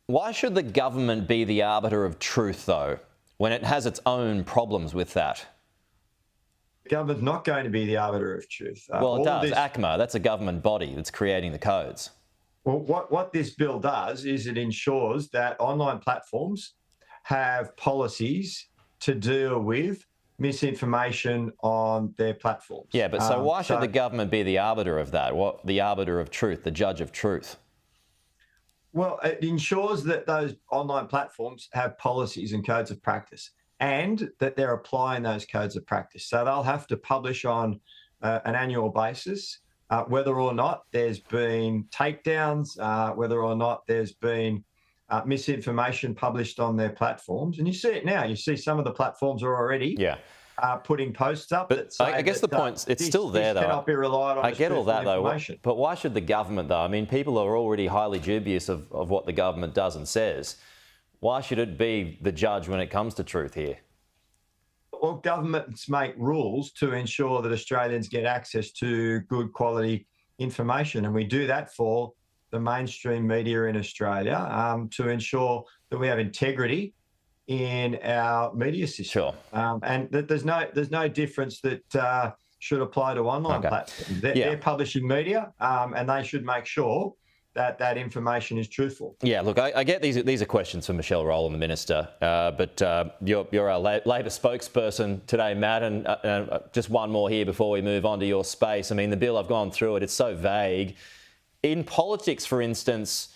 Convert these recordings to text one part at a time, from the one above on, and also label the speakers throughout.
Speaker 1: Why should the government be the arbiter of truth, though, when it has its own problems with that?
Speaker 2: The government's not going to be the arbiter of truth.
Speaker 1: Well, it does. ACMA, that's a government body that's creating the codes.
Speaker 2: Well, what this bill does is it ensures that online platforms have policies to deal with misinformation on their platforms.
Speaker 1: Yeah, but so why should the government be the arbiter of that? What, the arbiter of truth, the judge of truth?
Speaker 2: Well, it ensures that those online platforms have policies and codes of practice and that they're applying those codes of practice. So they'll have to publish on an annual basis whether or not there's been takedowns, whether or not there's been misinformation published on their platforms. And you see it now. You see some of the platforms are already putting posts up.
Speaker 1: But I guess the point, it's still there, though.
Speaker 2: Cannot be relied on.
Speaker 1: I get all that, though. But why should the government, though? I mean, people are already highly dubious of what the government does and says. Why should it be the judge when it comes to truth here?
Speaker 2: Well, governments make rules to ensure that Australians get access to good quality information. And we do that for the mainstream media in Australia to ensure that we have integrity in our media system.
Speaker 1: Sure.
Speaker 2: And that there's no difference that should apply to online platforms. They're publishing media and they should make sure that that information is truthful.
Speaker 1: Yeah, look, I get these are questions for Michelle Rowland, the Minister, but you're our Labor spokesperson today, Matt, and just one more here before we move on to your space. I mean, the bill, I've gone through it, it's so vague. In politics, for instance,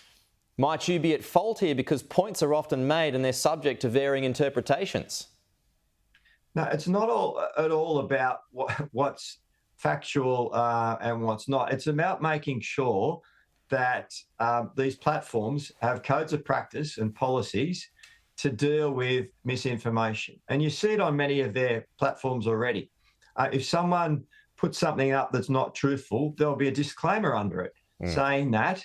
Speaker 1: might you be at fault here because points are often made and they're subject to varying interpretations?
Speaker 2: No, it's not at all about what's factual and what's not. It's about making sure that these platforms have codes of practice and policies to deal with misinformation. And you see it on many of their platforms already. If someone puts something up that's not truthful, there'll be a disclaimer under it saying that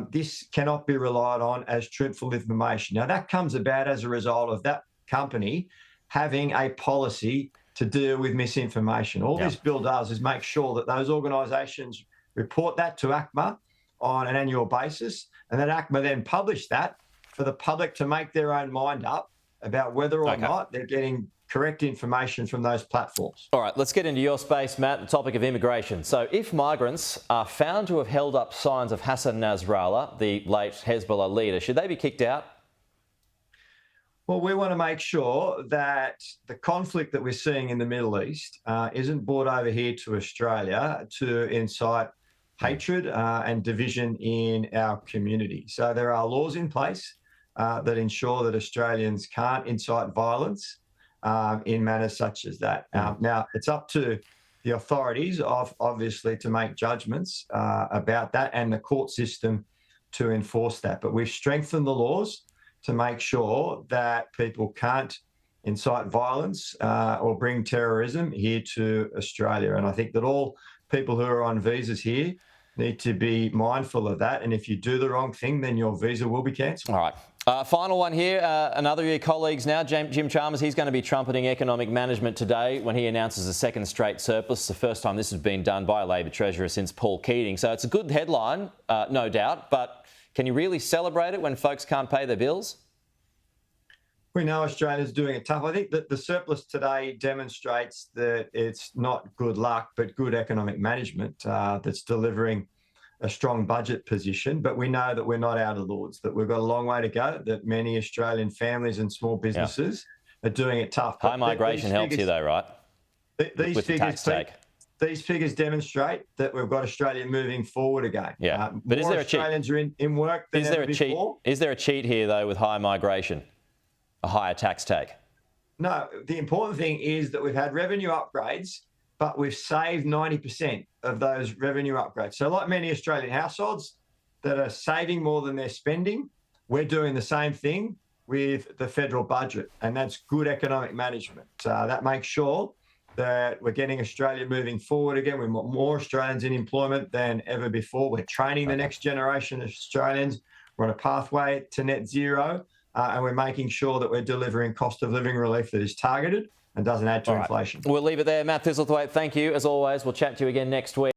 Speaker 2: this cannot be relied on as truthful information. Now, that comes about as a result of that company having a policy to deal with misinformation. All this bill does is make sure that those organisations report that to ACMA on an annual basis, and then ACMA then publish that for the public to make their own mind up about whether or not they're getting correct information from those platforms.
Speaker 1: All right, let's get into your space, Matt, the topic of immigration. So if migrants are found to have held up signs of Hassan Nasrallah, the late Hezbollah leader, should they be kicked out?
Speaker 2: Well, we want to make sure that the conflict that we're seeing in the Middle East isn't brought over here to Australia to incite hatred and division in our community. So there are laws in place that ensure that Australians can't incite violence in manners such as that. Now, it's up to the authorities, obviously, to make judgments about that and the court system to enforce that. But we've strengthened the laws to make sure that people can't incite violence or bring terrorism here to Australia. And I think that all people who are on visas here need to be mindful of that. And if you do the wrong thing, then your visa will be cancelled.
Speaker 1: All right. Final one here. Another of your colleagues now, Jim Chalmers, he's going to be trumpeting economic management today when he announces a second straight surplus. The first time this has been done by a Labor Treasurer since Paul Keating. So it's a good headline, no doubt, but can you really celebrate it when folks can't pay their bills?
Speaker 2: We know Australia's doing it tough. I think that the surplus today demonstrates that it's not good luck, but good economic management that's delivering a strong budget position. But we know that we're not out of the woods, that we've got a long way to go, that many Australian families and small businesses are doing it tough.
Speaker 1: High migration helps you though, right?
Speaker 2: These figures demonstrate that we've got Australia moving forward again.
Speaker 1: Yeah, but is there
Speaker 2: Australians are in work than ever before.
Speaker 1: Is there a cheat here though with high migration? A higher tax take?
Speaker 2: No, the important thing is that we've had revenue upgrades, but we've saved 90% of those revenue upgrades. So like many Australian households that are saving more than they're spending, we're doing the same thing with the federal budget, and that's good economic management. That makes sure that we're getting Australia moving forward again. We've got more Australians in employment than ever before. We're training the next generation of Australians. We're on a pathway to net zero. And we're making sure that we're delivering cost of living relief that is targeted and doesn't add to inflation.
Speaker 1: We'll leave it there. Matt Thistlethwaite, thank you. As always, we'll chat to you again next week.